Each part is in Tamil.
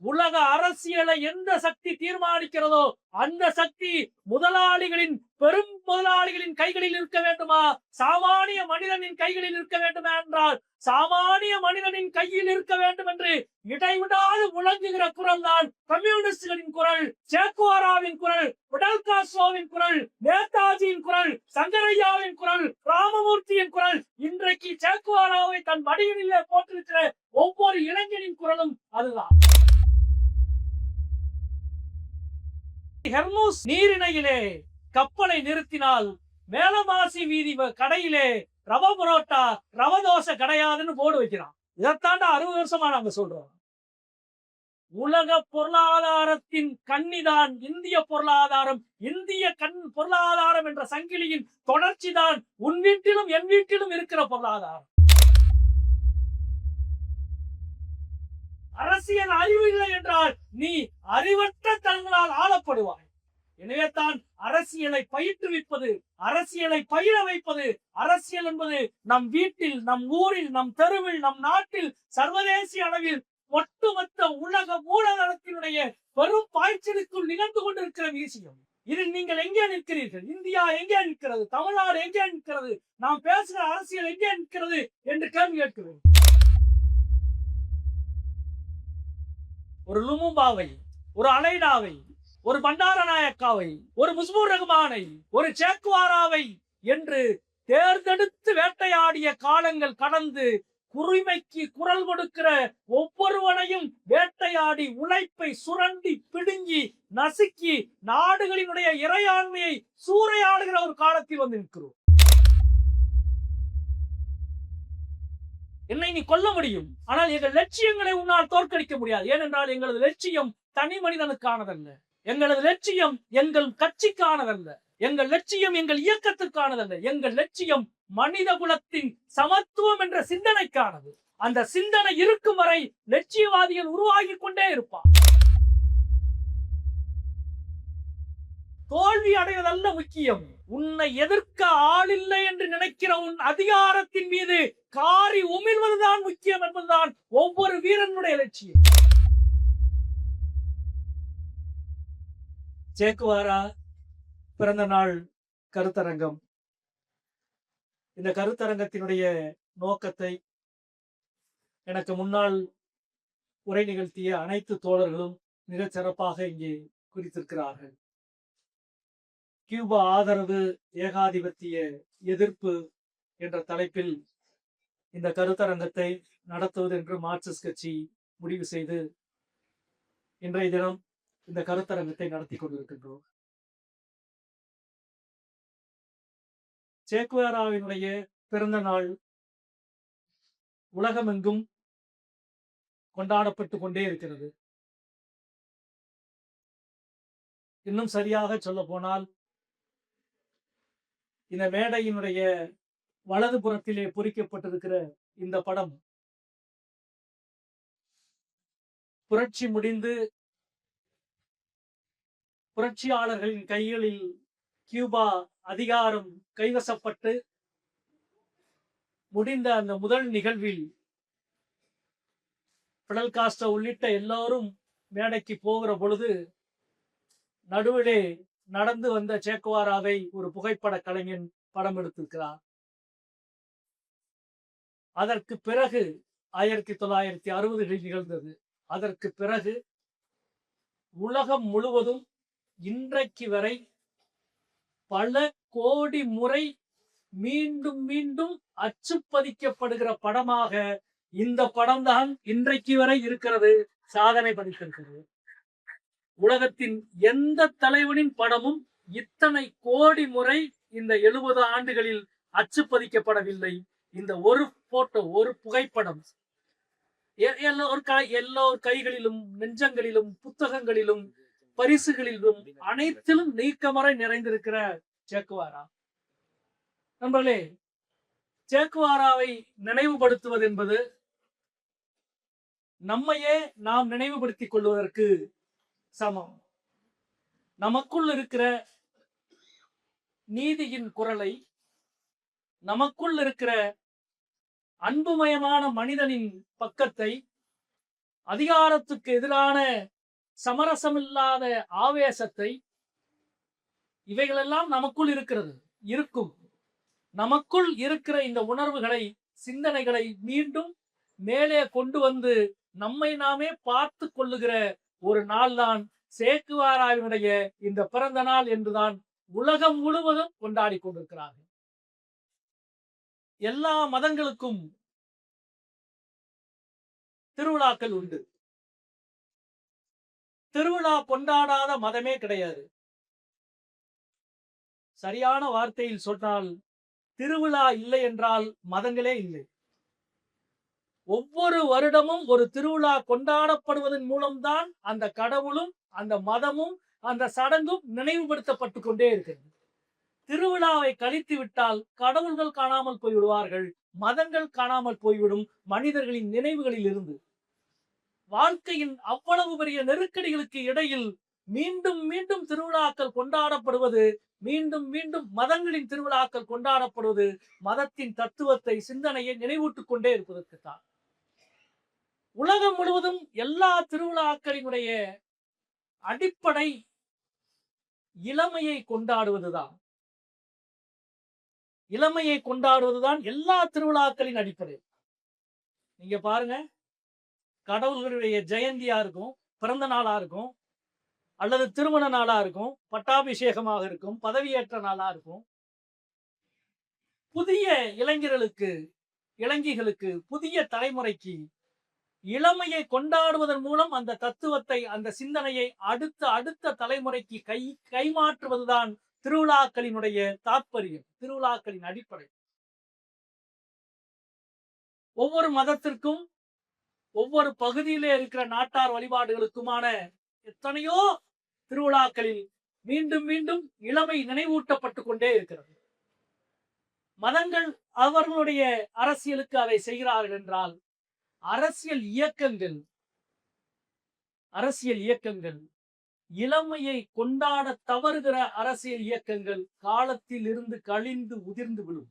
உலக அரசியலை எந்த சக்தி தீர்மானிக்கிறதோ அந்த சக்தி பெரும் முதலாளிகளின் கைகளில் இருக்க வேண்டுமா, சாமானிய மனிதனின் கைகளில் இருக்க வேண்டுமா என்றால் சாமானிய மனிதனின் கையில் இருக்க வேண்டும் என்று இடைவிடாது முழங்குகிற குரல் தான் கம்யூனிஸ்டுகளின் குரல், சேக்குவாராவின் குரல், பிடல் காஸ்ட்ரோவின் குரல், நேதாஜியின் குரல், சங்கரையாவின் குரல், ராமமூர்த்தியின் குரல். இன்றைக்கு சேக்குவாராவை தன் மடியிலே போட்டிருக்கிற ஒவ்வொரு இளைஞனின் குரலும் அதுதான். ஹெர்மூஸ் நீரிணையிலே கப்பலை நிறுத்தினால் மேலமாசி வீதி கடையிலே ரவ புரோட்டா ரவ தோசை கிடையாதுன்னு போர்டு வைக்கிறான். இதைத்தாண்டா 60 வருஷமா நாங்க சொல்றோம். உலக பொருளாதாரத்தின் கண்ணிதான் இந்திய பொருளாதாரம். இந்திய பொருளாதாரம் என்ற சங்கிலியின் தொடர்ச்சி தான் உன் வீட்டிலும் என் வீட்டிலும் இருக்கிற பொருளாதாரம். அரசியல் அறிவு இல்லை என்றால் நீ அறிவற்ற தங்களால் ஆளப்படுவாய். எனவே தான் அரசியலை பயிற்றுவிப்பது, அரசியலை பயிர வைப்பது. அரசியல் என்பது நம் வீட்டில், நம் ஊரில், நம் தெருவில், நம் நாட்டில், சர்வதேச அளவில் ஒட்டுமொத்த உலக மூலதனத்தினுடைய பெரும் பாய்ச்சலுக்குள் நிகழ்ந்து கொண்டிருக்கிற விஷயம். இதில் நீங்கள் எங்கே நிற்கிறீர்கள்? இந்தியா எங்கே நிற்கிறது? தமிழ்நாடு எங்கே நிற்கிறது? நாம் பேசுகிற அரசியல் எங்கே நிற்கிறது என்று கேள்வி கேட்கிறேன். ஒரு லுமும்பாவை, ஒரு அலைடாவை, ஒரு பண்டாரநாயக்காவை, ஒரு முஸ்பூர் ரஹ்மானை, ஒரு சேக்குவாராவை என்று தேர்ந்தெடுத்து வேட்டையாடிய காலங்கள் கடந்து குரிமைக்கு குரல் கொடுக்கிற ஒவ்வொருவனையும் வேட்டையாடி உழைப்பை சுரண்டி பிடுங்கி நசுக்கி நாடுகளினுடைய இறையாண்மையை சூறையாடுகிற ஒரு காலத்தில் வந்து நிற்கிறோம். என்னை நீ கொல்ல முடியும், ஆனால் எங்கள் லட்சியங்களை உன்னால் தோற்கடிக்க முடியாது. ஏனென்றால் எங்களது லட்சியம் தனி மனிதனுக்கானதல்ல, எங்களது லட்சியம் எங்கள் கட்சிக்கானதல்ல, எங்கள் லட்சியம் எங்கள் இயக்கத்திற்கானதல்ல. எங்கள் லட்சியம் மனித குலத்தின் சமத்துவம் என்ற சிந்தனைக்கானது. அந்த சிந்தனை இருக்கும் வரை லட்சியவாதிகள் உருவாகி கொண்டே இருப்பார். தோல்வி அடைவதல்ல முக்கியம், உன்னை எதிர்க்க ஆளில்லை என்று நினைக்கிற உன் அதிகாரத்தின் மீது காரி உமிழ்வதுதான் முக்கியம் என்பதுதான் ஒவ்வொரு வீரனுடைய லட்சியம். சேக்குவாரா பிறந்த நாள் கருத்தரங்கம். இந்த கருத்தரங்கத்தினுடைய நோக்கத்தை எனக்கு முன்னால் உரை நிகழ்த்திய அனைத்து தோழர்களும் மிகச் சிறப்பாக இங்கே குறித்திருக்கிறார்கள். கியூபா ஆதரவு, ஏகாதிபத்திய எதிர்ப்பு என்ற தலைப்பில் இந்த கருத்தரங்கத்தை நடத்துவது என்று மார்க்சிஸ்ட் கட்சி முடிவு செய்து இன்றைய தினம் இந்த கருத்தரங்கத்தை நடத்தி கொண்டிருக்கின்றோம். சேக்குவாராவினுடைய பிறந்த நாள் உலகமெங்கும் கொண்டாடப்பட்டு கொண்டே இருக்கிறது. இன்னும் சரியாக சொல்ல போனால் இந்த மேடையினுடைய வலது புறத்திலே பொறிக்கப்பட்டிருக்கிற இந்த படம் புரட்சி முடிந்து புரட்சியாளர்களின் கைகளில் கியூபா அதிகாரம் கைவசப்பட்டு முடிந்த அந்த முதல் நிகழ்வில் பிடல் காஸ்ட்ரோ உள்ளிட்ட எல்லோரும் மேடைக்கு போகிற பொழுது நடுவிலே நடந்து வந்த சேக்குவாராவை ஒரு புகைப்பட கலைஞன் படம் எடுத்திருக்கிறார். அதற்கு பிறகு 1960களில் நிகழ்ந்தது. அதற்கு பிறகு உலகம் முழுவதும் இன்றைக்கு வரை பல கோடி முறை மீண்டும் மீண்டும் அச்சுப்பதிக்கப்படுகிற படமாக இந்த படம்தான் இன்றைக்கு வரை இருக்கிறது, சாதனை படைத்திருக்கிறது. உலகத்தின் எந்த தலைவனின் படமும் இத்தனை கோடி முறை இந்த 70 ஆண்டுகளில் அச்சுப்பதிக்கப்படவில்லை. இந்த ஒரு போட்டோ, ஒரு புகைப்படம் எல்லோர் கைகளிலும், நெஞ்சங்களிலும், புத்தகங்களிலும், பரிசுகளிலும் அனைத்திலும் நீக்கமறை நிறைந்திருக்கிற சேக்குவாரா. நண்பர்களே, சேக்குவாராவை நினைவுபடுத்துவது என்பது நம்மையே நாம் நினைவுபடுத்திக் கொள்வதற்கு சமம். நமக்குள் இருக்கிற நீதியின் குரலை, நமக்குள் இருக்கிற அன்புமயமான மனிதனின் பக்கத்தை அதிகாரத்துக்கு எதிரான சமரசமில்லாத ஆவேசத்தை, இவைகளெல்லாம் நமக்குள் இருக்கும். நமக்குள் இருக்கிற இந்த உணர்வுகளை, சிந்தனைகளை மீண்டும் மேலே கொண்டு வந்து நம்மை நாமே பார்த்து கொள்ளுகிற ஒரு நாள்தான் சேக்குவாராவினுடைய இந்த பிறந்த நாள் என்றுதான் உலகம் முழுவதும் கொண்டாடி கொண்டிருக்கிறார்கள். எல்லா மதங்களுக்கும் திருவிழாக்கள் உண்டு. திருவிழா கொண்டாடாத மதமே கிடையாது. சரியான வார்த்தையில் சொன்னால், திருவிழா இல்லை என்றால் மதங்களே இல்லை. ஒவ்வொரு வருடமும் ஒரு திருவிழா கொண்டாடப்படுவதன் மூலம்தான் அந்த கடவுளும் அந்த மதமும் அந்த சடங்கும் நினைவுபடுத்தப்பட்டு கொண்டே இருக்கிறது. திருவிழாவை கழித்து விட்டால் கடவுள்கள் காணாமல் போய்விடுவார்கள், மதங்கள் காணாமல் போய்விடும் மனிதர்களின் நினைவுகளில் இருந்து. வாழ்க்கையின் அவ்வளவு பெரிய நெருக்கடிகளுக்கு இடையில் மீண்டும் மீண்டும் திருவிழாக்கள் கொண்டாடப்படுவது, மீண்டும் மீண்டும் மதங்களின் திருவிழாக்கள் கொண்டாடப்படுவது மதத்தின் தத்துவத்தை, சிந்தனையை நினைவூட்டுக் கொண்டே இருப்பதற்குத்தான். உலகம் முழுவதும் எல்லா திருவிழாக்களினுடைய அடிப்படை இளமையை கொண்டாடுவதுதான். இளமையை கொண்டாடுவதுதான் எல்லா திருவிழாக்களின் அடிப்படை. நீங்க பாருங்க, கடவுள்களுடைய ஜெயந்தியா இருக்கும், பிறந்த நாளா இருக்கும், அல்லது திருமண நாளா இருக்கும், பட்டாபிஷேகமாக இருக்கும், பதவியேற்ற நாளா இருக்கும். புதிய இளைஞர்களுக்கு, இளைஞர்களுக்கு, புதிய தலைமுறைக்கு இளமையை கொண்டாடுவதன் மூலம் அந்த தத்துவத்தை, அந்த சிந்தனையை அடுத்த தலைமுறைக்கு கைமாற்றுவதுதான் திருவிழாக்களினுடைய தாற்பயம், திருவிழாக்களின் அடிப்படை. ஒவ்வொரு மதத்திற்கும், ஒவ்வொரு பகுதியிலே இருக்கிற நாட்டார் வழிபாடுகளுக்குமான எத்தனையோ திருவிழாக்களில் மீண்டும் மீண்டும் இளமை நினைவூட்டப்பட்டு கொண்டே இருக்கிறது. மதங்கள் அவர்களுடைய அரசியலுக்கு அதை செய்கிறார்கள் என்றால், அரசியல் இயக்கங்கள் இளமையை கொண்டாட தவறுகிற அரசியல் இயக்கங்கள் காலத்தில் இருந்து கழிந்து உதிர்ந்து விடும்.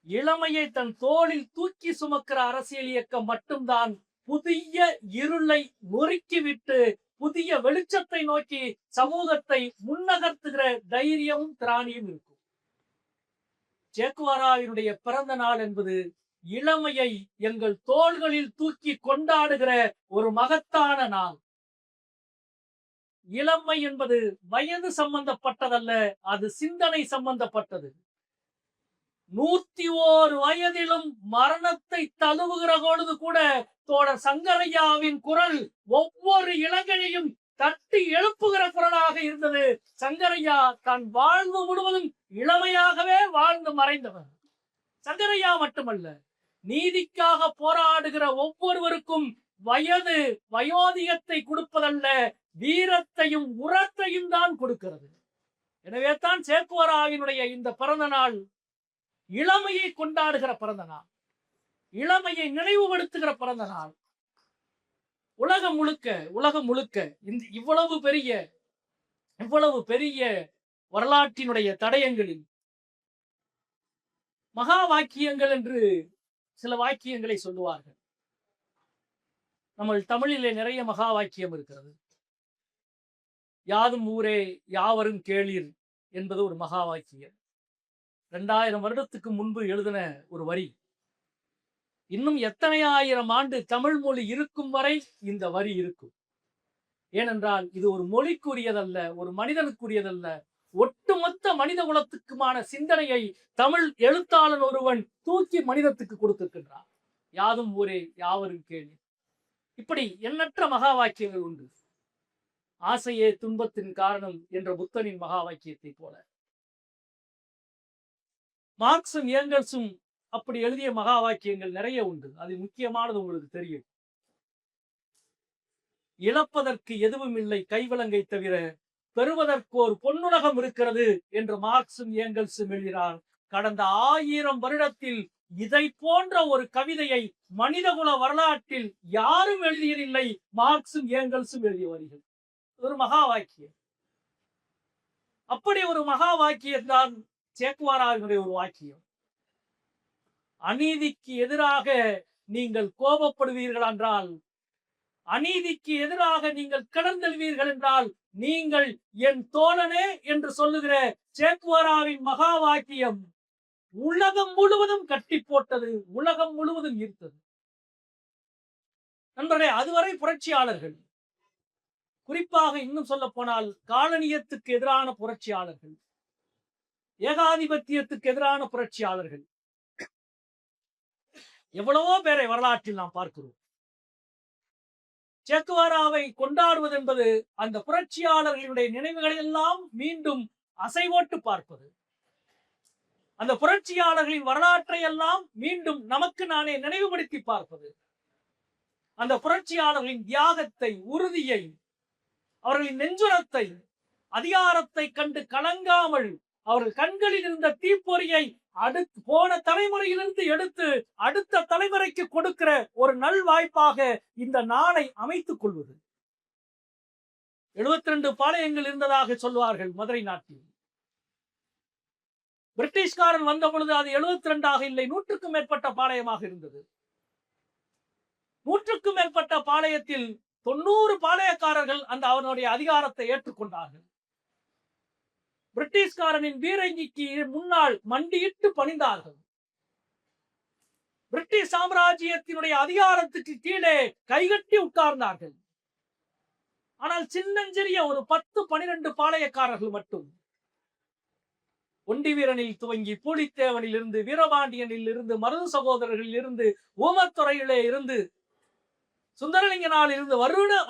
இளமையை தன் தோளில் தூக்கி சுமக்கிற அரசியல் இயக்கம் மட்டும்தான் புதிய இருளை நொறுக்கிவிட்டு புதிய வெளிச்சத்தை நோக்கி சமூகத்தை முன்னகர்த்துகிற தைரியமும் திராணியும் இருக்கும். சேக்குவாராவினுடைய பிறந்த நாள் என்பது இளமையை எங்கள் தோள்களில் தூக்கி கொண்டாடுகிற ஒரு மகத்தான நாள். இளமை என்பது வயது சம்பந்தப்பட்டதல்ல, அது சிந்தனை சம்பந்தப்பட்டது. 101 வயதிலும் மரணத்தை தழுவுகிற பொழுது கூட தோழர் சங்கரையாவின் குரல் ஒவ்வொரு இளைஞனையும் தட்டி எழுப்புகிற குரலாக இருந்தது. சங்கரையா தன் வாழ்வு முழுவதும் இளமையாகவே வாழ்ந்து மறைந்தவர். சங்கரையா மட்டுமல்ல, நீதிக்காக போராடுகிற ஒவ்வொருவருக்கும் வயது வயோதிகத்தை கொடுப்பதல்ல, வீரத்தையும் உரத்தையும் தான் கொடுக்கிறது. எனவே தான் சேக்குவாராவினுடைய இந்த பிறந்த நாள் இளமையை கொண்டாடுகிற பிறந்த நாள், இளமையை நினைவுபடுத்துகிற பிறந்த நாள். உலகம் முழுக்க இந்த இவ்வளவு பெரிய வரலாற்றினுடைய தடயங்களில் மகா வாக்கியங்கள் என்று சில வாக்கியங்களை சொல்லுவார்கள். நம்ம தமிழிலே நிறைய மகா வாக்கியம் இருக்கிறது. யாதும் ஊரே யாவரும் கேளீர் என்பது ஒரு மகா வாக்கியம். 2000 வருடத்துக்கு முன்பு எழுதின ஒரு வரி. இன்னும் எத்தனை ஆயிரம் ஆண்டு தமிழ் மொழி இருக்கும் வரை இந்த வரி இருக்கும். ஏனென்றால் இது ஒரு மொழிக்குரியதல்ல, ஒரு மனிதனுக்குரியதல்ல, ஒட்டுமொத்த மனித குலத்துக்குமான சிந்தனையை தமிழ் எழுத்தாளன் ஒருவன் தூக்கி மனிதத்துக்கு கொடுத்திருக்கின்றார். யாதும் ஊரே யாவரும் கேளீர். இப்படி எண்ணற்ற மகா வாக்கியங்கள் உண்டு. ஆசையே துன்பத்தின் காரணம் என்ற புத்தனின் மகா வாக்கியத்தை போல மார்க்சும் ஏங்கல்ஸும் அப்படி எழுதிய மகா வாக்கியங்கள் நிறைய உண்டு. அது முக்கியமானது உங்களுக்கு தெரியும். இழப்பதற்கு எதுவும் இல்லை கைவிலங்கை தவிர, பெறுவதற்கு ஒரு பொன்னுலகம் இருக்கிறது என்று மார்க்சும் ஏங்கல்ஸும் எழுதினார். கடந்த 1000 வருடத்தில் இதை போன்ற ஒரு கவிதையை மனிதகுல வரலாற்றில் யாரும் எழுதியதில்லை. மார்க்சும் ஏங்கல்ஸும் எழுதிய வரிகள். ஒரு மகா வாக்கியம். அப்படி ஒரு மகா வாக்கியம் தான் சேக்குவாராவினுடைய ஒரு வாக்கியம். அநீதிக்கு எதிராக நீங்கள் கோபப்படுவீர்கள் என்றால் அநீதிக்கு எதிராக நீங்கள் கிளர்ந்தெழுவீர்கள் என்றால் நீங்கள் என் தோழனே என்று சொல்லுகிற சேக்குவாராவின் மகா வாக்கியம் உலகம் முழுவதும் கட்டி போட்டது, உலகம் முழுவதும் ஈர்த்தது. நண்பர்களே, அதுவரை புரட்சியாளர்கள், குறிப்பாக இன்னும் சொல்ல போனால் காலனியத்துக்கு எதிரான புரட்சியாளர்கள், ஏகாதிபத்தியத்துக்கு எதிரான புரட்சியாளர்கள் எவ்வளவோ பேரை வரலாற்றில் நாம் பார்க்கிறோம். சேக்குவாராவை கொண்டாடுவது என்பது அந்த புரட்சியாளர்களுடைய நினைவுகளை எல்லாம் மீண்டும் அசைவோட்டு பார்ப்பது, அந்த புரட்சியாளர்களின் வரலாற்றை எல்லாம் மீண்டும் நமக்கு நானே நினைவுபடுத்தி பார்ப்பது, அந்த புரட்சியாளர்களின் தியாகத்தை, உறுதியை, அவர்களின் நெஞ்சுரத்தை, அதிகாரத்தை கண்டு கலங்காமல் அவர்கள் கண்களில் இருந்த தீப்பொறியை அடுத்து போன தலைமுறையிலிருந்து எடுத்து அடுத்த தலைமுறைக்கு கொடுக்கிற ஒரு நல் வாய்ப்பாக இந்த நாளை அமைத்துக் கொள்வது. 72 பாளையங்கள் இருந்ததாக சொல்வார்கள் மதுரை நாட்டில். பிரிட்டிஷ்காரன் வந்த பொழுது அது 72 இல்லை, 100க்கும் மேற்பட்ட பாளையமாக இருந்தது. 100க்கும் மேற்பட்ட பாளையத்தில் 90 பாளையக்காரர்கள் அந்த அவனுடைய அதிகாரத்தை ஏற்றுக்கொண்டார்கள். பிரிட்டிஷ்காரனின் பீரங்கிக்கு முன்னால் மண்டியிட்டு பணிந்தார்கள். பிரிட்டிஷ் சாம்ராஜ்யத்தினுடைய அதிகாரத்துக்கு கீழே கைகட்டி உட்கார்ந்தார்கள். ஆனால் சின்னஞ்சிறிய ஒரு 10-12 பாளையக்காரர்கள் மட்டும் ஒண்டி வீரனில் துவங்கி பூலித்தேவனில் இருந்து, வீரபாண்டியனில் இருந்து, மருது சகோதரர்களில் இருந்து, ஊமத்துறையிலே இருந்து, சுந்தரலிங்கனால் இருந்து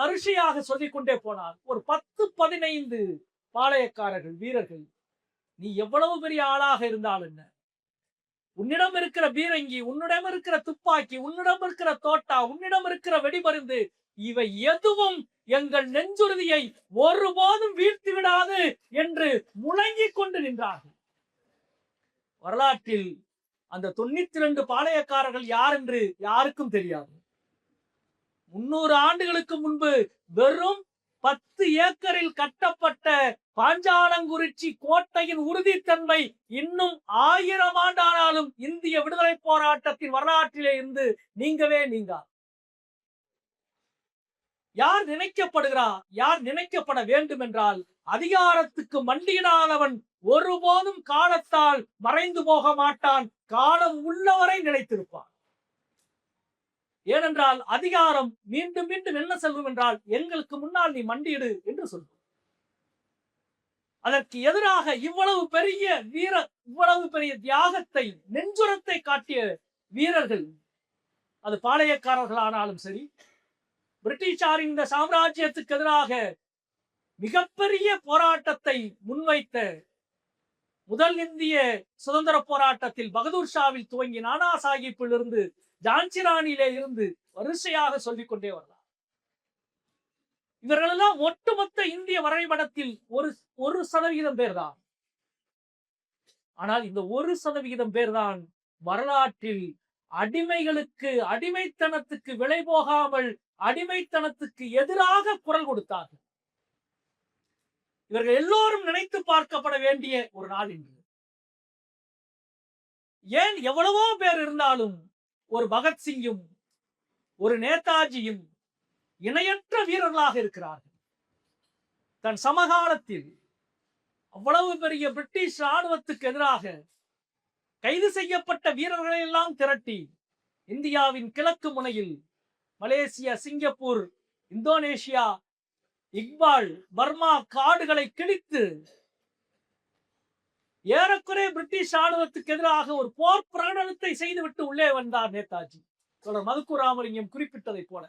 வரிசையாக சொல்லிக் கொண்டே போனார். ஒரு 10-15 பாளையக்காரர்கள், வீரர்கள். நீ எவ்வளவு பெரிய ஆளாக இருந்தால் என்ன, உன்னிடம் இருக்கிற பீரங்கி, உன்னிடம் இருக்கிற துப்பாக்கி, உன்னிடம் இருக்கிற தோட்டா, உன்னிடம் இருக்கிற வெடிமருந்து, இவை எதுவும் எங்கள் நெஞ்சுறுதியை ஒருபோதும் வீழ்த்தி விடாது என்று முழங்கிக் கொண்டு நின்றார்கள். வரலாற்றில் அந்த 92 பாளையக்காரர்கள் யார் என்று யாருக்கும் தெரியாது. 300 ஆண்டுகளுக்கு முன்பு வெறும் 10 ஏக்கரில் கட்டப்பட்ட பாஞ்சாலங்குறிச்சி கோட்டையின் உறுதித்தன்மை இன்னும் 1000 ஆண்டானாலும் இந்திய விடுதலை போராட்டத்தின் வரலாற்றிலே இருந்து நீங்கவே நீங்கா. யார் நினைக்கப்படுகிறார், யார் நினைக்கப்பட வேண்டும் என்றால் அதிகாரத்துக்கு மண்டியிடாதவன் ஒருபோதும் காலத்தால் மறைந்து போக மாட்டான், காலம் உள்ளவரை நிலைத்திருப்பான். ஏனென்றால் அதிகாரம் மீண்டும் மீண்டும் என்ன சொல்லும் என்றால் எங்களுக்கு முன்னால் நீ மண்டியிடு என்று சொல்லும். அதற்கு எதிராக இவ்வளவு பெரிய தியாகத்தை, நெஞ்சுரத்தை காட்டிய வீரர்கள், அது பாளையக்காரர்களானாலும் சரி, பிரிட்டிஷாரின் இந்த சாம்ராஜ்யத்துக்கு எதிராக மிகப்பெரிய போராட்டத்தை முன்வைத்த முதல் இந்திய சுதந்திர போராட்டத்தில் பகதூர் ஷாவில் துவங்கி நானா சாஹிப்பில் இருந்து, ஜான்சி ராணியிலே இருந்து வரிசையாக சொல்லிக் கொண்டே வரலாம். இவர்களெல்லாம் ஒட்டுமொத்த இந்திய வரைபடத்தில் 1% பேர் தான். ஆனால் இந்த 1% பேர் தான் வரலாற்றில் அடிமைகளுக்கு, அடிமைத்தனத்துக்கு விலை போகாமல் அடிமைத்தனத்துக்கு எதிராக குரல் கொடுத்தார்கள். இவர்கள் எல்லோரும் நினைத்து பார்க்கப்பட வேண்டிய ஒரு நாள் இன்று. ஏன் எவ்வளவோ பேர் இருந்தாலும் ஒரு பகத்சிங்கும் ஒரு நேதாஜியும் இணையற்ற வீரர்களாக இருக்கிறார்கள். தன் சமகாலத்தில் அவ்வளவு பெரிய பிரிட்டிஷ் ராணுவத்துக்கு எதிராக கைது செய்யப்பட்ட வீரர்களை எல்லாம் திரட்டி இந்தியாவின் கிழக்கு முனையில் Malaysia, Singapore, Indonesia, Iqbal, Burma காடுகளை கிழித்து ஏறக்குறைய பிரிட்டிஷ் ராணுவத்துக்கு எதிராக ஒரு போர் பிரகடனத்தை செய்துவிட்டு உள்ளே வந்தார் நேதாஜி. தொடர் மதுக்கு ராமலிங்கம் குறிப்பிட்டதை போல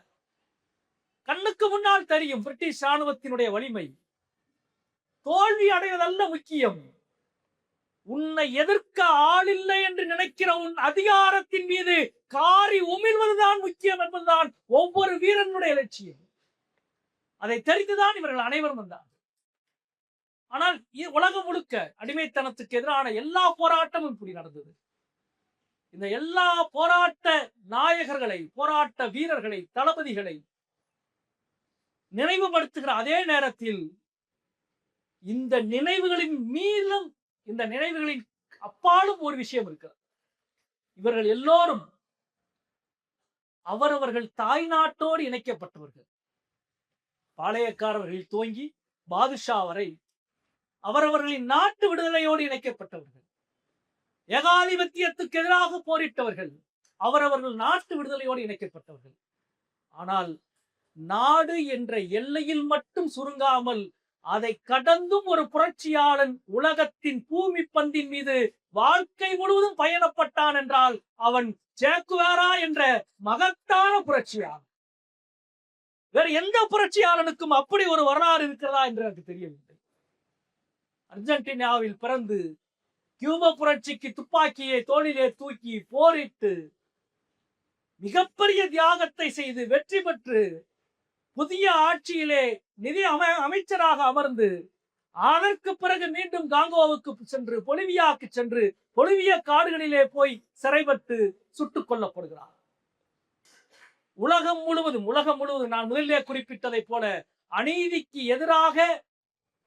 கண்ணுக்கு முன்னால் தெரியும் பிரிட்டிஷ் ராணுவத்தினுடைய வலிமை. தோல்வி அடைவதல்ல முக்கியம், உன்னை எதிர்க்க ஆளில்லை என்று நினைக்கிற உன் அதிகாரத்தின் மீது காரி உமிழ்வதுதான் முக்கியம் என்பதுதான் ஒவ்வொரு வீரனுடைய லட்சியம். அதை தெரிந்துதான் இவர்கள் அனைவரும் வந்தார். ஆனால் உலகம் முழுக்க அடிமைத்தனத்துக்கு எதிரான எல்லா போராட்டமும் இப்படி நடந்தது. இந்த எல்லா போராட்ட நாயகர்களை, போராட்ட வீரர்களை, தளபதிகளை நினைவுபடுத்துகிற அதே நேரத்தில் இந்த நினைவுகளின் மீதும், இந்த நினைவுகளின் அப்பாலும் ஒரு விஷயம் இருக்கிறது. இவர்கள் எல்லோரும் அவரவர்கள் தாய் நாட்டோடு இணைக்கப்பட்டவர்கள். பாளையக்காரர்கள் துவங்கி பாதுஷா வரை அவரவர்களின் நாட்டு விடுதலையோடு இணைக்கப்பட்டவர்கள், ஏகாதிபத்தியத்துக்கு எதிராக போரிட்டவர்கள், அவரவர்கள் நாட்டு விடுதலையோடு இணைக்கப்பட்டவர்கள். ஆனால் நாடு என்ற எல்லையில் மட்டும் சுருங்காமல் அதை கடந்தும் ஒரு புரட்சியாளன் உலகத்தின் பூமி பந்தின் மீது வாழ்க்கை முழுவதும் பயணப்பட்டான் என்றால் அவன் சே குவேரா என்ற மகத்தான புரட்சியாளன். வேற எந்த புரட்சியாளனுக்கும் அப்படி ஒரு வரலாறு இருக்கிறதா என்று எனக்கு தெரியவில்லை. அர்ஜென்டினாவில் பிறந்து கியூபா புரட்சிக்கு துப்பாக்கியை தோளிலே தூக்கி போரிட்டு மிகப்பெரிய தியாகத்தை செய்து வெற்றி பெற்று புதிய ஆட்சியிலே நிதி அமைச்சராக அமர்ந்து அதற்கு பிறகு மீண்டும் காங்கோவுக்கு சென்று பொலிவியாவுக்கு சென்று பொலிவிய காடுகளிலே போய் சிறைப்பட்டு சுட்டுக் கொல்லப்படுகிறார். உலகம் முழுவதும் நான் முதலிலே குறிப்பிட்டதை போல அநீதிக்கு எதிராக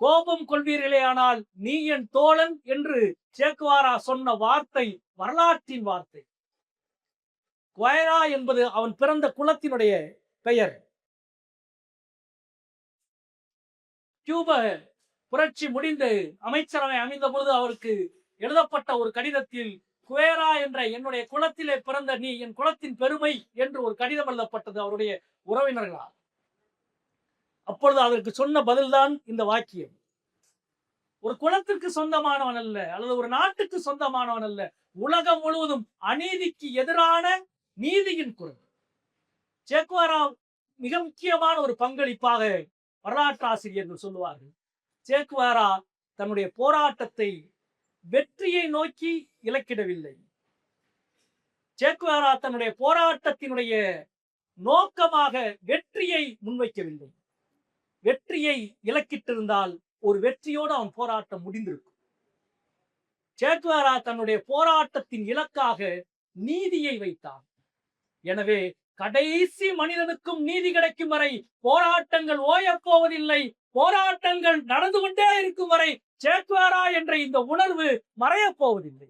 கோபம் கொள்வீர்களே ஆனால் நீ என் தோழன் என்று சே குவேரா சொன்ன வார்த்தை வரலாற்றின் வார்த்தை. குவேரா என்பது அவன் பிறந்த குலத்தினுடைய பெயர். கியூப புரட்சி முடிந்து அமைச்சரவை அமைந்த பொழுது அவருக்கு எழுதப்பட்ட ஒரு கடிதத்தில் குவேரா என்ற என்னுடைய குலத்திலே பிறந்த நீ என் குலத்தின் பெருமை என்று ஒரு கடிதம் எழுதப்பட்டது அவருடைய உறவினர்களால். அப்பொழுது அதற்கு சொன்ன பதில்தான் இந்த வாக்கியம். ஒரு குலத்திற்கு சொந்தமானவன் அல்ல, அல்லது ஒரு நாட்டுக்கு சொந்தமானவன் அல்ல, உலகம் முழுவதும் அநீதிக்கு எதிரான நீதியின் குரல். சே குவேரா மிக முக்கியமான ஒரு பங்களிப்பாக வரலாற்று ஆசிரியர்கள் சொல்லுவார்கள். சே குவேரா தன்னுடைய போராட்டத்தை வெற்றியை நோக்கி இலக்கிடவில்லை. சே குவேரா தன்னுடைய போராட்டத்தினுடைய நோக்கமாக வெற்றியை முன்வைக்கவில்லை. வெற்றியை இலக்கிட்டிருந்தால் ஒரு வெற்றியோடு அவன் போராட்டம் முடிந்திருக்கும். சே குவேரா தன்னுடைய போராட்டத்தின் இலக்காக நீதியை வைத்தான். எனவே கடைசி மனிதனுக்கும் நீதி கிடைக்கும் வரை போராட்டங்கள் ஓயப் போவதில்லை. போராட்டங்கள் நடந்து கொண்டே இருக்கும் வரை சே குவேரா என்ற இந்த உணர்வு மறையப் போவதில்லை.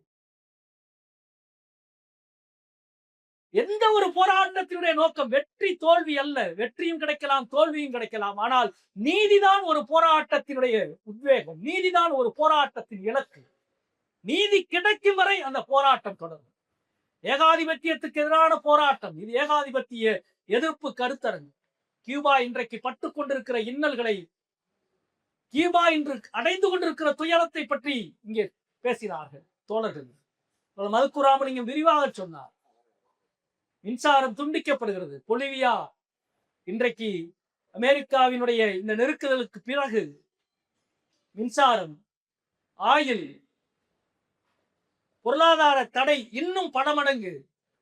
எந்த ஒரு போராட்டத்தினுடைய நோக்கம் வெற்றி தோல்வி அல்ல. வெற்றியும் கிடைக்கலாம், தோல்வியும் கிடைக்கலாம். ஆனால் நீதிதான் ஒரு போராட்டத்தினுடைய உத்வேகம், நீதிதான் ஒரு போராட்டத்தின் இலக்கு. நீதி கிடைக்கும் வரை அந்த போராட்டம் தொடரும். ஏகாதிபத்தியத்துக்கு எதிரான போராட்டம், இது ஏகாதிபத்திய எதிர்ப்பு கருத்தரங்கு. கியூபா இன்றைக்கு பட்டுக் கொண்டிருக்கிற இன்னல்களை, கியூபா இன்று அடைந்து கொண்டிருக்கிற துயரத்தை பற்றி இங்கே பேசினார்கள் தோழர்கள். மதுக்குராமலிங்கம் விரிவாக சொன்னார். மின்சாரம் துண்டிக்கப்படுகிறது. பொலிவியா இன்றைக்கு அமெரிக்காவினுடைய இந்த நெருக்குதலுக்கு பிறகு மின்சாரம், ஆயில், பொருளாதார தடை இன்னும் பல மடங்கு,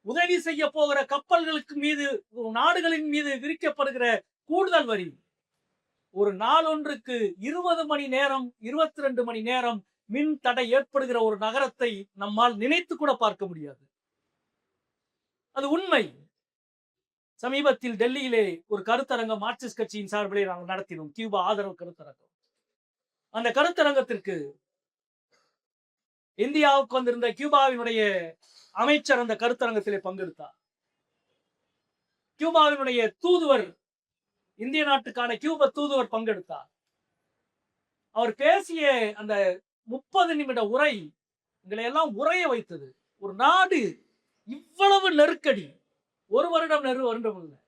உதவி செய்ய போகிற கப்பல்களுக்கு மீது, நாடுகளின் மீது விதிக்கப்படுகிற கூடுதல் வரி, ஒரு நாள் ஒன்றுக்கு 20 மணி நேரம் 22 மணி நேரம் மின் தடை ஏற்படுகிற ஒரு நகரத்தை நம்மால் நினைத்து கூட பார்க்க முடியாது. அது உண்மை. சமீபத்தில் டெல்லியிலே ஒரு கருத்தரங்கம் மார்க்சிஸ்ட் கட்சியின் சார்பிலே நாங்கள் நடத்தினோம், கியூபா ஆதரவு கருத்தரங்கம். அந்த கருத்தரங்கத்திற்கு இந்தியாவுக்கு வந்திருந்த கியூபாவினுடைய அமைச்சர் அந்த கருத்தரங்கத்திலே பங்கெடுத்தார். கியூபாவினுடைய தூதுவர், இந்திய நாட்டுக்கான கியூபா தூதுவர் பங்கெடுத்தார். அவர் பேசிய அந்த 30 நிமிட உரை எங்களை எல்லாம் உரைய வைத்தது. ஒரு நாடு இவ்வளவு நெருக்கடி, ஒரு வருடம் இல்லை,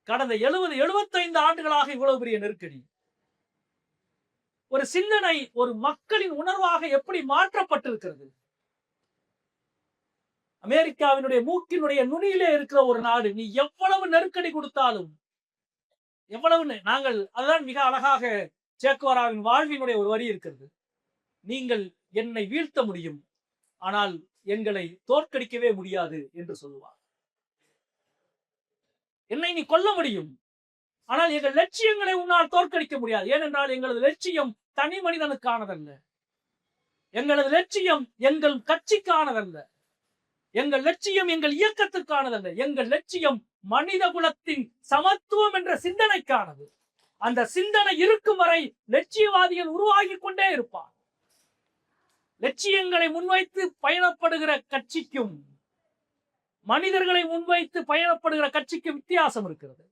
கடந்த 70-75 ஆண்டுகளாக இவ்வளவு பெரிய நெருக்கடி, ஒரு சிந்தனை, ஒரு மக்களின் உணர்வாக எப்படி மாற்றப்பட்டிருக்கிறது. அமெரிக்காவினுடைய மூக்கினுடைய நுனியிலே இருக்கிற ஒரு நாடு, நீ எவ்வளவு நெருக்கடி கொடுத்தாலும், எவ்வளவு நாங்கள், அதுதான் மிக அழகாக சே குவேராவின் வாழ்வினுடைய ஒரு வரி இருக்கிறது. நீங்கள் என்னை வீழ்த்த முடியும், ஆனால் எங்களை தோற்கடிக்கவே முடியாது என்று சொல்லுவார். என்னை நீ கொல்ல முடியும், ஆனால் எங்கள் லட்சியங்களை உன்னால் தோற்கடிக்க முடியாது. ஏனென்றால் எங்களது லட்சியம் தனி மனிதனுக்கானதல்ல, எங்களது லட்சியம் எங்கள் கட்சிக்கானதல்ல, எங்கள் லட்சியம் எங்கள் இயக்கத்திற்கானதல்ல, எங்கள் லட்சியம் மனித குலத்தின் சமத்துவம் என்ற சிந்தனைக்கானது. அந்த சிந்தனை இருக்கும் வரை லட்சியவாதிகள் உருவாகி கொண்டே இருப்பார். லட்சியங்களை முன்வைத்து பயணப்படுகிற கட்சிக்கும் மனிதர்களை முன்வைத்து பயணப்படுகிற கட்சிக்கும் வித்தியாசம் இருக்கிறது.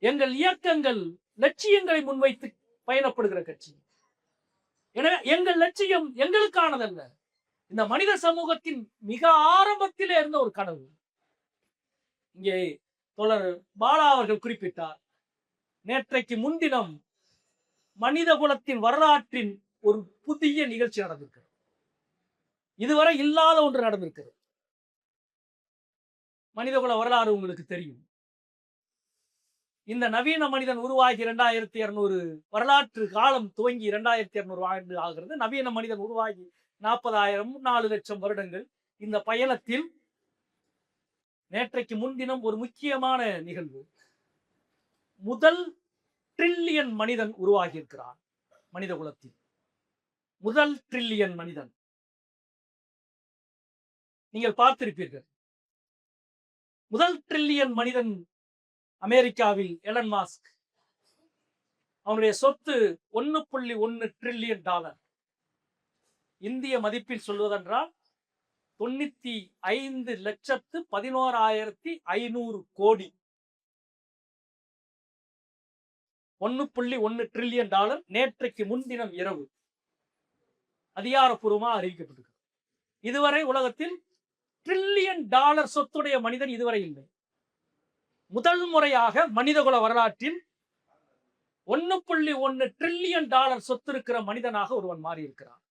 எங்கள் இயக்கங்கள் லட்சியங்களை முன்வைத்து பயணப்படுகிற கட்சி. எனவே எங்கள் லட்சியம் எங்களுக்கானதல்ல, இந்த மனித சமூகத்தின் மிக ஆரம்பத்திலே இருந்த ஒரு கனவு. இங்கே தோழர் பாலா அவர்கள் குறிப்பிட்டார், நேற்றைக்கு முன்தினம் மனித குலத்தின் வரலாற்றின் ஒரு புதிய நிகழ்ச்சி நடந்திருக்கிறது. இதுவரை இல்லாத ஒன்று நடந்திருக்கிறது. மனிதகுல வரலாறு உங்களுக்கு தெரியும். இந்த நவீன மனிதன் உருவாகி 2200 வரலாற்று காலம் துவங்கி 2200 ஆண்டு ஆகிறது. நவீன மனிதன் உருவாகி 40,000 4 லட்சம் வருடங்கள். இந்த பயணத்தில் நேற்றைக்கு முன்தினம் ஒரு முக்கியமான நிகழ்வு. முதல் ட்ரில்லியன் மனிதன் உருவாகி இருக்கிறான். மனித குலத்தில் முதல் ட்ரில்லியன் மனிதன் நீங்கள் பார்த்திருப்பீர்கள். முதல் ட்ரில்லியன் மனிதன் அமெரிக்காவில் எலன் மாஸ்க். அவனுடைய சொத்து 1.1 ட்ரில்லியன் டாலர். இந்திய மதிப்பில் சொல்வதென்றால் 95,11,500 கோடி. 1.1 ட்ரில்லியன் டாலர் நேற்றைக்கு முன்தினம் இரவு அதிகாரப்பூர்வமாக அறிவிக்கப்பட்டிருக்கு. இதுவரை உலகத்தில் ட்ரில்லியன் டாலர் சொத்துடைய மனிதன் இதுவரை இல்லை. முதல் முறையாக மனிதகுல வரலாற்றில் 1.1 ட்ரில்லியன் டாலர் சொத்து இருக்கிற மனிதனாக ஒருவன் மாறி இருக்கிறான்.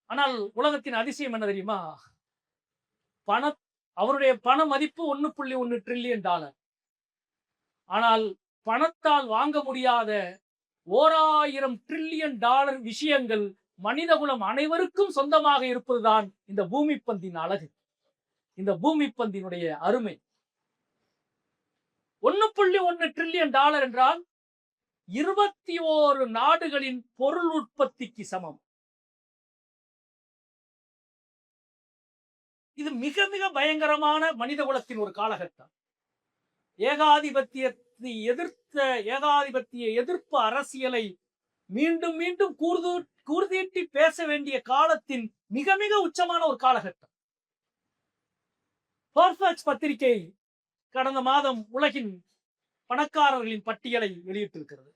ஆனால் உலகத்தின் அதிசயம் என்ன தெரியுமா? அவருடைய பண மதிப்பு 1.1 ட்ரில்லியன் டாலர். ஆனால் பணத்தால் வாங்க முடியாத 1000 ட்ரில்லியன் டாலர் விஷயங்கள் மனிதகுலம் அனைவருக்கும் சொந்தமாக இருப்பதுதான் இந்த பூமி பந்தின் அழகு, இந்த பூமி பந்தினுடைய அருமை. 1.1 ட்ரில்லியன் டாலர் என்றால் 21 நாடுகளின் பொருள் உற்பத்திக்கு சமம். இது மிக மிக பயங்கரமான மனித குலத்தின் ஒரு காலகட்டம். ஏகாதிபத்தியத்தை ஏகாதிபத்திய எதிர்ப்பு அரசியலை மீண்டும் மீண்டும் கூர்தீட்டி பேச வேண்டிய காலத்தின் மிக மிக உச்சமான ஒரு காலகட்டம். ஃபோர்ப்ஸ் பத்திரிகை கடந்த மாதம் உலகின் பணக்காரர்களின் பட்டியலை வெளியிட்டிருக்கிறது.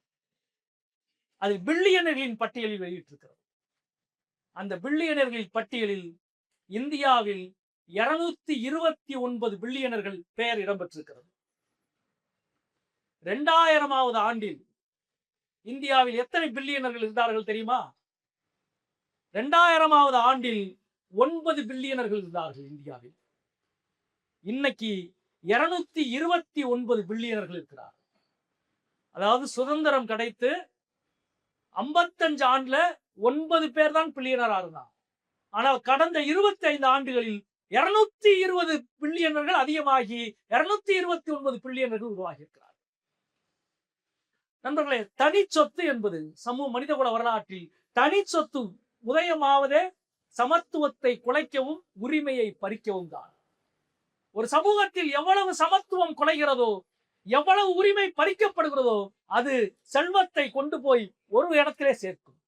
அது பில்லியனர்களின் பட்டியலில் வெளியிட்டிருக்கிறது. அந்த பில்லியனர்களின் பட்டியலில் இந்தியாவில் 229 பில்லியனர்கள் பெயர் இடம்பெற்றிருக்கிறது. 2000வது ஆண்டில் இந்தியாவில் எத்தனை பில்லியனர்கள் இருந்தார்கள் தெரியுமா? 2000வது ஆண்டில் 9 பில்லியனர்கள் இருந்தார்கள் இந்தியாவில். இன்னைக்கு 229 பில்லியனர்கள் இருக்கிறார். அதாவது சுதந்திரம் கிடைத்து 55 ஆண்டுல 9 பேர் தான் பில்லியனரா இருந்தார். ஆனால் கடந்த 25 ஆண்டுகளில் 220 பில்லியனர்கள் அதிகமாகி 229 பில்லியனர்கள் உருவாகி இருக்கிறார். நண்பர்களே, தனி சொத்து என்பது மனிதகுல வரலாற்றில் தனி சொத்து உதயமாவதே சமத்துவத்தை குலைக்கவும் உரிமையை பறிக்கவும் தான். ஒரு சமூகத்தில் எவ்வளவு சமத்துவம் குலைகிறதோ, எவ்வளவு உரிமை பறிக்கப்படுகிறதோ, அது செல்வத்தை கொண்டு போய் ஒரு இடத்திலே சேர்க்கும்.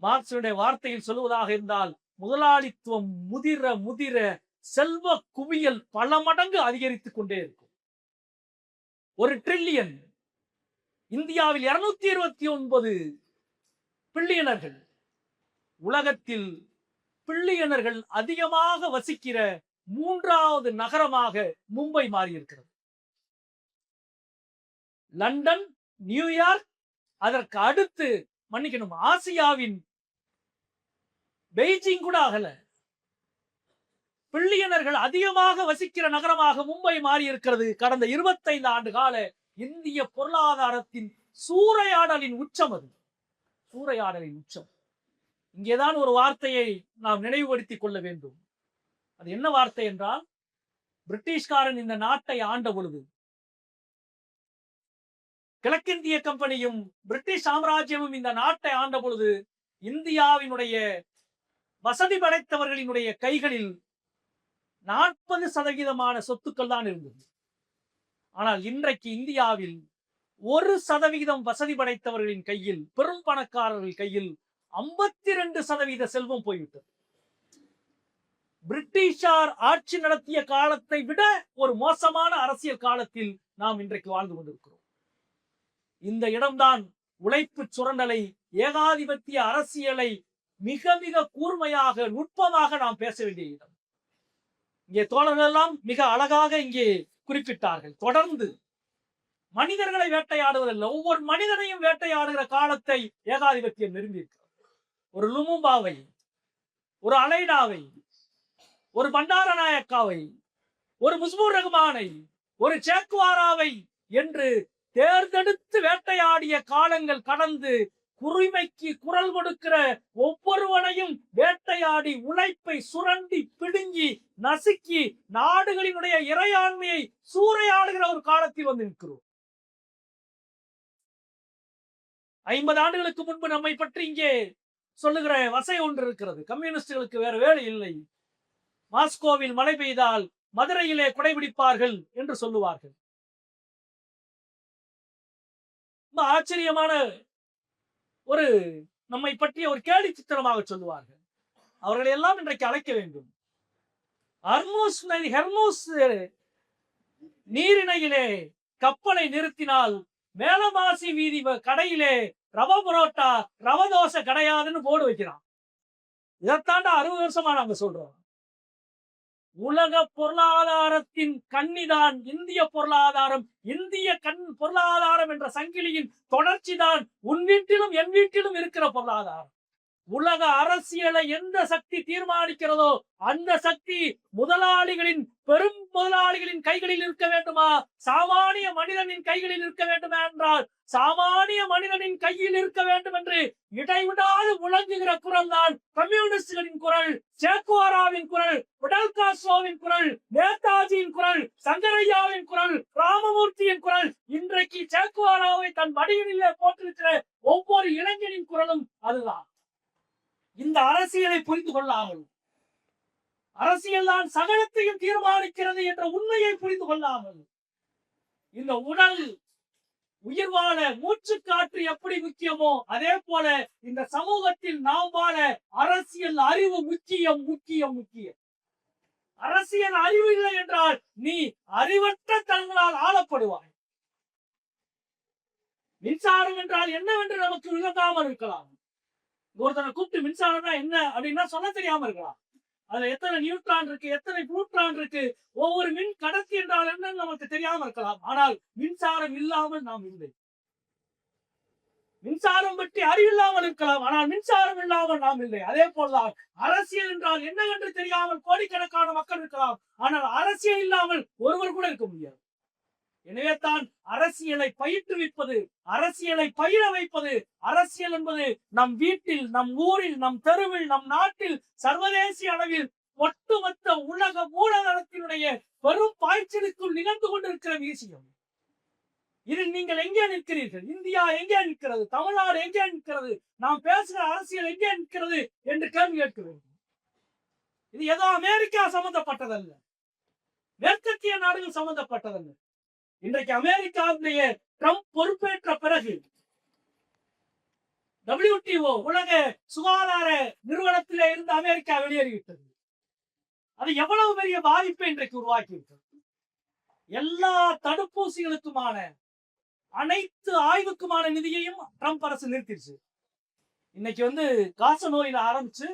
மார்க்சுடைய வார்த்தையில் சொல்வதாக இருந்தால், முதலாளித்துவம் முதிர முதிர செல்வ குவியல் பல மடங்கு அதிகரித்துக் கொண்டே இருக்கும். 1 ட்ரில்லியன் இந்தியாவில் 229 பில்லியனர்கள். உலகத்தில் பில்லியனர்கள் அதிகமாக வசிக்கிற 3வது நகரமாக மும்பை மாறியிருக்கிறது. லண்டன், நியூயார்க், அதற்கு அடுத்து மன்னிக்கணும், ஆசியாவின் பெய்ஜிங் கூட ஆகல. பில்லியனர்கள் அதிகமாக வசிக்கிற நகரமாக மும்பை மாறி இருக்கிறது. கடந்த 25 ஆண்டு கால இந்திய பொருளாதாரத்தின் சூறையாடலின் உச்சம் அது. சூறையாடலின் உச்சம். இங்கேதான் ஒரு வார்த்தையை நாம் நினைவுபடுத்திக் கொள்ள வேண்டும். அது என்ன வார்த்தை என்றால், பிரிட்டிஷ்காரன் இந்த நாட்டை ஆண்ட பொழுது, கிழக்கிந்திய கம்பெனியும் பிரிட்டிஷ் சாம்ராஜ்யமும் இந்த நாட்டை ஆண்ட பொழுது, இந்தியாவினுடைய வசதி படைத்தவர்களினுடைய கைகளில் 40% சொத்துக்கள் தான் இருந்தது. ஆனால் இன்றைக்கு இந்தியாவில் 1% வசதி படைத்தவர்களின் கையில், பெரும் பணக்காரர்கள் கையில் 52% செல்வம் போய்விட்டது. பிரிட்டிஷார் ஆட்சி நடத்திய காலத்தை விட ஒரு மோசமான அரசியல் காலத்தில் நாம் இன்றைக்கு வாழ்ந்து கொண்டிருக்கிறோம். இந்த இடம்தான் உழைப்பு சுரண்டலை, ஏகாதிபத்திய அரசியலை மிக மிக கூர்மையாக நுட்பமாக நாம் பேச வேண்டிய இடம். இங்கே தோழர்கள் எல்லாம் மிக அழகாக இங்கே குறிப்பிட்டார்கள். தொடர்ந்து மனிதர்களை வேட்டையாடுவதில்லை, ஒவ்வொரு மனிதனையும் வேட்டையாடுகிற காலத்தை ஏகாதிபத்தியம் நிறுவியிருக்கிறது. ஒரு லுமும்பாவை, ஒரு அலைடாவை, ஒரு பண்டாரநாயக்காவை, ஒரு முஸ்பூர் ரஹ்மானை, ஒரு சேக்குவாராவை என்று தேர்ந்தெடுத்து வேட்டையாடிய காலங்கள் கடந்து குரிமைக்கு குரல் கொடுக்கிற ஒவ்வொருவனையும் வேட்டையாடி உழைப்பை சுரண்டி பிடுங்கி நசுக்கி நாடுகளினுடைய இறையாண்மையை சூறையாடுகிற ஒரு காலத்தில் வந்து நிற்கிறோம். 50 ஆண்டுகளுக்கு முன்பு நம்மை பற்றி இங்கே சொல்லுகிற வசை ஒன்று இருக்கிறது. கம்யூனிஸ்டுகளுக்கு வேற வேலை இல்லை, மாஸ்கோவில் மழை பெய்தால் மதுரையிலே குடைபிடிப்பார்கள் என்று சொல்லுவார்கள். ஆச்சரியமான ஒரு நம்மை பற்றிய ஒரு கேலி சித்திரமாக சொல்லுவார்கள். அவர்களை எல்லாம் இன்றைக்கு அழைக்க வேண்டும். ஹெர்மூஸ் நீரிணையிலே கப்பலை நிறுத்தினால் மேலமாசி வீதி கடையிலே ரவ புரோட்டா ரவ தோசை கிடையாதுன்னு போர்டு வைக்கிறான். இதைத்தாண்டா 60 வருஷமா நாங்க சொல்றோம். உலக பொருளாதாரத்தின் கண்ணிதான் இந்திய பொருளாதாரம். இந்திய பொருளாதாரம் என்ற சங்கிலியின் தொடர்ச்சிதான் உன் வீட்டிலும் என் வீட்டிலும் இருக்கிற பொருளாதாரம். உலக அரசியலை எந்த சக்தி தீர்மானிக்கிறதோ அந்த சக்தி முதலாளிகளின் பெரும் முதலாளிகளின் கைகளில் இருக்க வேண்டுமா, சாமானிய மனிதனின் கைகளில் இருக்க வேண்டுமா என்றால் சாமானிய மனிதனின் கையில் இருக்க வேண்டும் என்று இடைவிடாது முழங்குகிற குரல் தான் கம்யூனிஸ்டுகளின் குரல், சேக்குவாராவின் குரல், பிடல் காஸ்ட்ரோவின் குரல், நேதாஜியின் குரல், சங்கரையாவின் குரல், ராமமூர்த்தியின் குரல். இன்றைக்கு சேக்குவாராவை தன் மடியிலே போட்டிருக்கிற ஒவ்வொரு இளைஞனின் குரலும் அதுதான். இந்த அரசியலை புரிந்து கொள்ளாமல், அரசியல் தான் சகலத்தையும் தீர்மானிக்கிறது என்ற உண்மையை புரிந்து கொள்ளாமல், இந்த உடல் உயிர் வாழ மூச்சு காற்று எப்படி முக்கியமோ அதே போல இந்த சமூகத்தில் நாம் வாழ அரசியல் அறிவு முக்கியம் முக்கியம் முக்கியம். அரசியல் அறிவு இல்லை என்றால் நீ அறிவற்ற தங்களால் ஆளப்படுவாய். மின்சாரம் என்றால் என்னவென்று நமக்கு விளங்காமல் இருக்கலாம். ஒருத்தனை கூப்பிட்டு மின்சாரம்னா என்ன அப்படின்னா சொல்ல தெரியாம இருக்கலாம். அதுல எத்தனை நியூட்ரான் இருக்கு, எத்தனை புளூட்ரான் இருக்கு, ஒவ்வொரு மின் கடத்தி என்றால் என்னன்னு நமக்கு தெரியாம இருக்கலாம். ஆனால் மின்சாரம் இல்லாமல் நாம் இல்லை. மின்சாரம் பற்றி அறிவில்லாமல் இருக்கலாம், ஆனால் மின்சாரம் இல்லாமல் நாம் இல்லை. அதே போலதான் அரசியல் என்றால் என்னவென்று தெரியாமல் கோடிக்கணக்கான மக்கள் இருக்கலாம், ஆனால் அரசியல் இல்லாமல் ஒருவர் கூட இருக்க முடியாது. எனவே தான் அரசியலை பயிற்றுவிப்பது, அரசியலை பயிர வைப்பது. அரசியல் என்பது நம் வீட்டில், நம் ஊரில், நம் தெருவில், நம் நாட்டில், சர்வதேச அளவில் ஒட்டுமொத்த உலக மூலதனத்தினுடைய பெரும் பாய்ச்சலுக்குள் நிகழ்ந்து கொண்டிருக்கிற விஷயம். இதில் நீங்கள் எங்கே நிற்கிறீர்கள்? இந்தியா எங்கே நிற்கிறது? தமிழ்நாடு எங்கே நிற்கிறது? நாம் பேசுகிற அரசியல் எங்கே நிற்கிறது என்று கேள்வி கேட்க வேண்டும். இது ஏதோ அமெரிக்கா சம்பந்தப்பட்டதல்ல, மேற்கத்திய நாடுகள் சம்பந்தப்பட்டதல்ல. இன்றைக்கு அமெரிக்காவுடைய ட்ரம்ப் பொறுப்பேற்ற பிறகு WTO உலக சுகாதார நிறுவனத்திலே இருந்து அமெரிக்கா வெளியேறிவிட்டது. அது எவ்வளவு பெரிய பாதிப்பை இன்றைக்கு உருவாக்கி இருக்கிறது. எல்லா தடுப்பூசிகளுக்குமான அனைத்து ஆய்வுக்குமான நிதியையும் ட்ரம்ப் அரசு நிறுத்திடுச்சு. இன்னைக்கு காச நோயில ஆரம்பிச்சு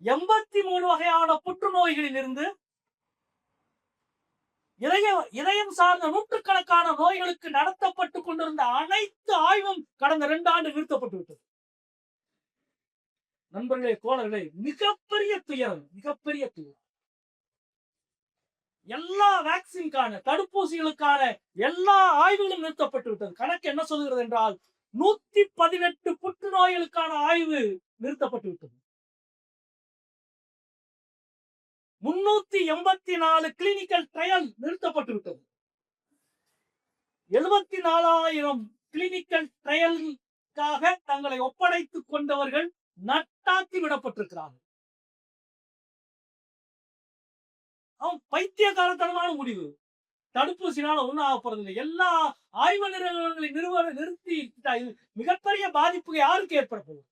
83 வகையான புற்றுநோய்களில் இருந்து இதயம் சார்ந்த நூற்றுக்கணக்கான நோய்களுக்கு நடத்தப்பட்டு கொண்டிருந்த அனைத்து ஆய்வும் கடந்த 2 ஆண்டு நிறுத்தப்பட்டு விட்டது. நண்பர்களே, தோழர்களே, மிகப்பெரிய துயரம், மிகப்பெரிய துயரம். எல்லா வேக்சின்கான தடுப்பூசிகளுக்கான எல்லா ஆய்வுகளும் நிறுத்தப்பட்டு விட்டது. கணக்கு என்ன சொல்கிறது என்றால் 118 புற்றுநோய்களுக்கான ஆய்வு நிறுத்தப்பட்டு விட்டது. 384 கிளினிக்கல் ட்ரையல் நிறுத்தப்பட்டு விட்டது. 74,000 கிளினிக்கல் ட்ரையலுக்காக தங்களை ஒப்படைத்துக் கொண்டவர்கள் நட்டாக்கி விடப்பட்டிருக்கிறார்கள். அவன் பைத்தியகாரத்தனமான முடிவு. தடுப்பூசினால ஒன்னும் ஆகப்படுறதில்லை. எல்லா ஆய்வு நிறுவனங்களை நிறுத்தி மிகப்பெரிய பாதிப்பு யாருக்கு ஏற்பட போகுது?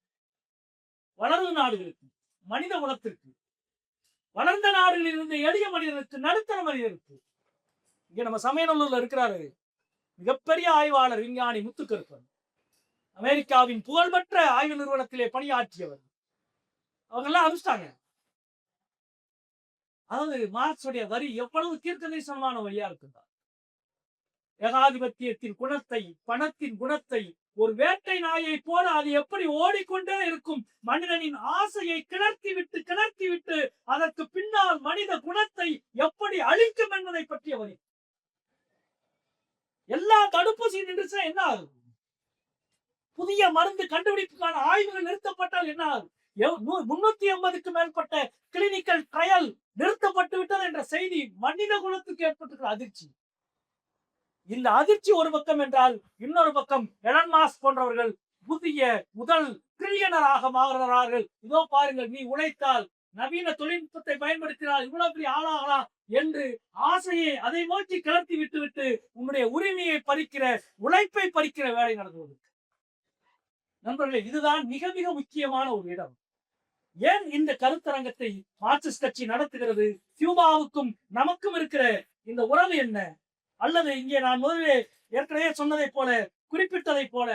வளரும் நாடுகளுக்கு, மனித குலத்திற்கு. வளர்ந்த நாடுகளில் இருந்த எளிய மனிதனுக்கு, நடுத்தர மனிதனுக்கு. இங்க நம்ம சமயநல்லூர்ல இருக்கிறாரு மிகப்பெரிய ஆய்வாளர் விஞ்ஞானி முத்துக்கருப்பன், அமெரிக்காவின் புகழ்பெற்ற ஆய்வு நிறுவனத்திலே பணியாற்றியவர். அவங்க எல்லாம் அனுப்பிச்சிட்டாங்க. அதாவது மார்க்சுடைய வரி எவ்வளவு தீர்க்கதரிசனமான வழியா இருக்குதா. ஏகாதிபத்தியத்தின் குணத்தை, பணத்தின் குணத்தை, ஒரு வேட்டை நாயை போல அது எப்படி ஓடிக்கொண்டே இருக்கும், மனிதனின் ஆசையை கிளர்த்தி விட்டு அதற்கு பின்னால் மனித குணத்தை எப்படி அழிக்கும் என்பதை பற்றிய வரி. எல்லா தடுப்பூசி நின்றுச்சா என்ன ஆகும்? புதிய மருந்து கண்டுபிடிப்புக்கான ஆய்வுகள் நிறுத்தப்பட்டால் என்ன ஆகும்? 380க்கு மேற்பட்ட கிளினிக்கல் ட்ரையல் நிறுத்தப்பட்டு விட்டது என்ற செய்தி மனித குலத்துக்கு ஏற்பட்டிருக்கிற அதிர்ச்சி. இந்த அதிர்ச்சி ஒரு பக்கம் என்றால், இன்னொரு பக்கம் எலன் மாஸ்க் போன்றவர்கள் புதிய முதல் ட்ரில்லியனராக மாறுகிறார்கள். இதோ பாருங்கள், நீ உழைத்தால், நவீன தொழில்நுட்பத்தை பயன்படுத்தினால் இவ்வளவு பெரிய ஆளாகலாம் என்று ஆசையை அதை நோக்கி கிளர்த்தி விட்டு உன்னுடைய உரிமையை பறிக்கிற, உழைப்பை பறிக்கிற வேலை நடந்தது. நண்பர்களே, இதுதான் மிக மிக முக்கியமான ஒரு இடம். ஏன் இந்த கருத்தரங்கத்தை மார்க்சிஸ்ட் கட்சி நடத்துகிறது? கியூபாவுக்கும் நமக்கும் இருக்கிற இந்த உறவு என்ன? அல்லது இங்கே நான் முதலே ஏற்கனவே சொன்னதை போல, குறிப்பிட்டதை போல,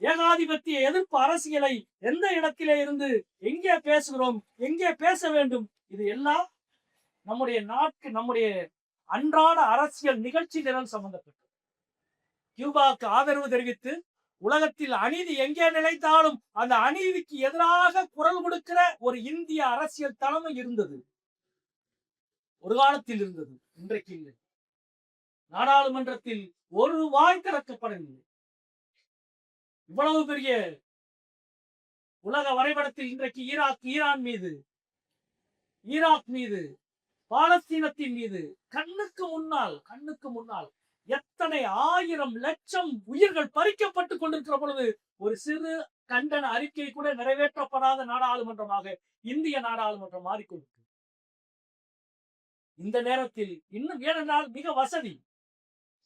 ஏகாதிபத்திய எதிர்ப்பு அரசியலை எந்த இடத்திலே இருந்து எங்கே பேசுகிறோம், எங்கே பேச வேண்டும், இது எல்லாம் நம்முடைய நம்முடைய அன்றாட அரசியல் நிகழ்ச்சி நிரல் சம்பந்தப்பட்டது. கியூபாவுக்கு ஆதரவு தெரிவித்து உலகத்தில் அநீதி எங்கே நிலைத்தாலும் அந்த அநீதிக்கு எதிராக குரல் கொடுக்கிற ஒரு இந்திய அரசியல் தலைமை இருந்தது. ஒரு காலத்தில் இருந்தது, இன்றைக்கு இல்லை. நாடாளுமன்றத்தில் ஒரு வாய் திறக்கப்படவில்லை. இவ்வளவு பெரிய உலக வரைபடத்தில் இன்றைக்கு ஈரான் மீது, பாலஸ்தீனத்தின் மீது கண்ணுக்கு முன்னால் எத்தனை ஆயிரம் லட்சம் உயிர்கள் பறிக்கப்பட்டுக் கொண்டிருக்கிற பொழுது ஒரு சிறு கண்டன அறிக்கை கூட நிறைவேற்றப்படாத நாடாளுமன்றமாக இந்திய நாடாளுமன்றம் மாறிக்கொண்டிருக்கிறது. இந்த நேரத்தில் இன்னும் ஏனென்றால் மிக வசதி,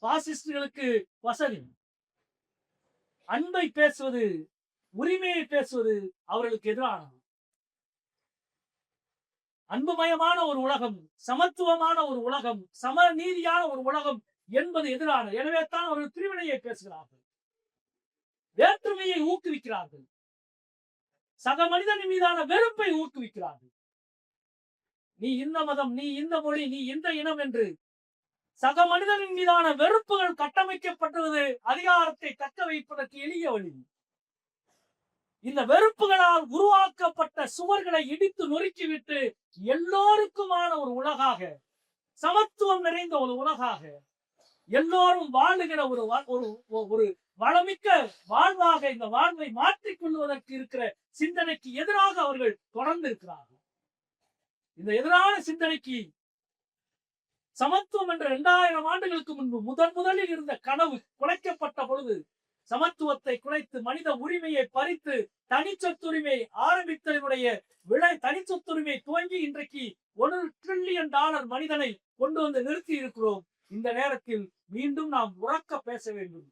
பாசிஸ்டுகளுக்கு வசதி. அன்பை பேசுவது, உரிமையை பேசுவது அவர்களுக்கு எதிரானது. அன்புமயமான ஒரு உலகம், சமத்துவமான ஒரு உலகம், சமநீதியான ஒரு உலகம் என்பது எதிரானது. எனவே தான் அவர்கள் பிரிவினையை பேசுகிறார்கள், வேற்றுமையை ஊக்குவிக்கிறார்கள், சக மனிதன் மீதான வெறுப்பை ஊக்குவிக்கிறார்கள். நீ இந்த மதம், நீ இந்த மொழி, நீ இந்த இனம் என்று சக மனிதனின் மீதான வெறுப்புகள் கட்டமைக்கப்பட்டுவது அதிகாரத்தை தக்க வைப்பதற்கு எளிய வழி. இந்த வெறுப்புகளால் உருவாக்கப்பட்ட சுவர்களை இடித்து நொறுக்கிவிட்டு எல்லோருக்குமான ஒரு உலகாக, சமத்துவம் நிறைந்த ஒரு உலகாக, எல்லோரும் வாழுகிற ஒரு வளமிக்க வாழ்வாக இந்த வாழ்வை மாற்றிக் கொள்வதற்கு இருக்கிற சிந்தனைக்கு எதிராக அவர்கள் தொடர்ந்து இருக்கிறார்கள். இந்த எதிரான சிந்தனைக்கு சமத்துவம் என்ற 2000 ஆண்டுகளுக்கு முன்பு முதலில் இருந்த கனவு குலைக்கப்பட்ட பொழுது, சமத்துவத்தை குலைத்து மனித உரிமையை பறித்து தனிச்சொத்துரிமை ஆரம்பித்ததனுடைய விலை, தனிச்சொத்துரிமை துவங்கி இன்றைக்கு $1 டிரில்லியன் மனிதனை கொண்டு வந்து நிறுத்தி இருக்கிறோம். இந்த நேரத்தில் மீண்டும் நாம் உறக்க பேச வேண்டும்.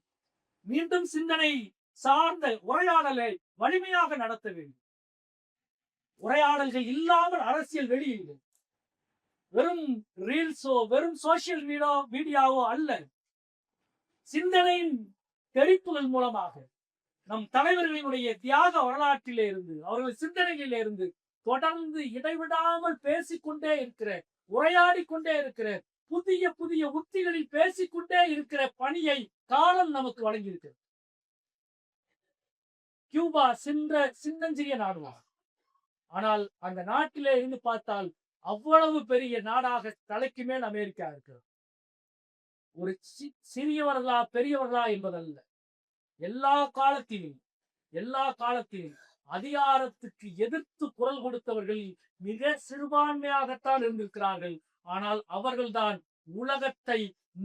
மீண்டும் சிந்தனை சார்ந்த உரையாடலை வலிமையாக நடத்த வேண்டும். உரையாடல்கள் இல்லாமல் அரசியல் வெளியீடு வெறும் ரீல்ஸோ, வெறும் சோசியல் மீடியாவோ அல்ல. சிந்தனையின் தெரிப்புகள் மூலமாக நம் தலைவர்களினுடைய தியாக வரலாற்றிலே இருந்து, அவர்கள் சிந்தனைகளிலே இருந்து தொடர்ந்து இடைவிடாமல் பேசிக்கொண்டே இருக்கிற, உரையாடி கொண்டே இருக்கிற, புதிய புதிய உத்திகளில் பேசிக்கொண்டே இருக்கிற பணியை காலம் நமக்கு வழங்கியிருக்கிறது. கியூபா சின்னஞ்சிறிய நாடுதான். ஆனால் அந்த நாட்டிலே இருந்து பார்த்தால் அவ்வளவு பெரிய நாடாக தலைக்கு மேல் அமெரிக்கா இருக்கிறது. ஒரு சிறியவர்களா பெரியவர்களா என்பதல்ல, எல்லா காலத்திலும் அதிகாரத்துக்கு எதிர்த்து குரல் கொடுத்தவர்கள் மிக சிறுபான்மையாகத்தான் இருந்திருக்கிறார்கள். ஆனால் அவர்கள்தான் உலகத்தை,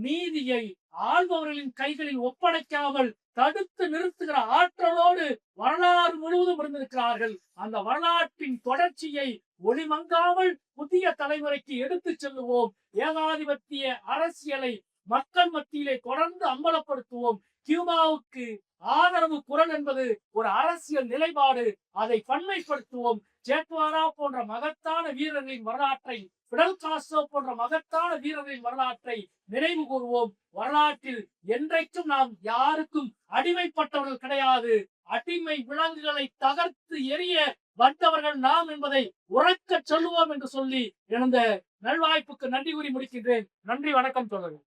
நீதியை ஆள்பவர்களின் கைகளில் ஒப்படைக்காமல் தடுத்து நிறுத்துகிற ஆற்றலோடு வரலாறு முழுவதும் இருந்திருக்கிறார்கள். அந்த வரலாற்றின் தொடர்ச்சியை ஒளிமங்காமல் புதிய தலைமுறைக்கு எடுத்து செல்லுவோம். ஏகாதிபத்திய அரசியலை மக்கள் மத்தியிலே தொடர்ந்து அம்பலப்படுத்துவோம். கியூபாவுக்கு ஆதரவு குரல் என்பது ஒரு அரசியல் நிலைப்பாடு. அதை பன்மைப்படுத்துவோம். சேக்வாரா போன்ற மகத்தான வீரர்களின் வரலாற்றை, பிடல் காஸ்ட்ரோ போன்ற மகத்தான வீரர்களின் வரலாற்றை நினைவு கூறுவோம். வரலாற்றில் என்றைக்கும் நாம் யாருக்கும் அடிமைப்பட்டவர்கள் கிடையாது. அடிமை விலங்குகளை தகர்த்து எரிய வந்தவர்கள் நாம் என்பதை உறக்க சொல்லுவோம் என்று சொல்லி எனது நல்வாய்ப்புக்கு நன்றி கூறி முடிக்கின்றேன். நன்றி, வணக்கம் தோழர்கள்.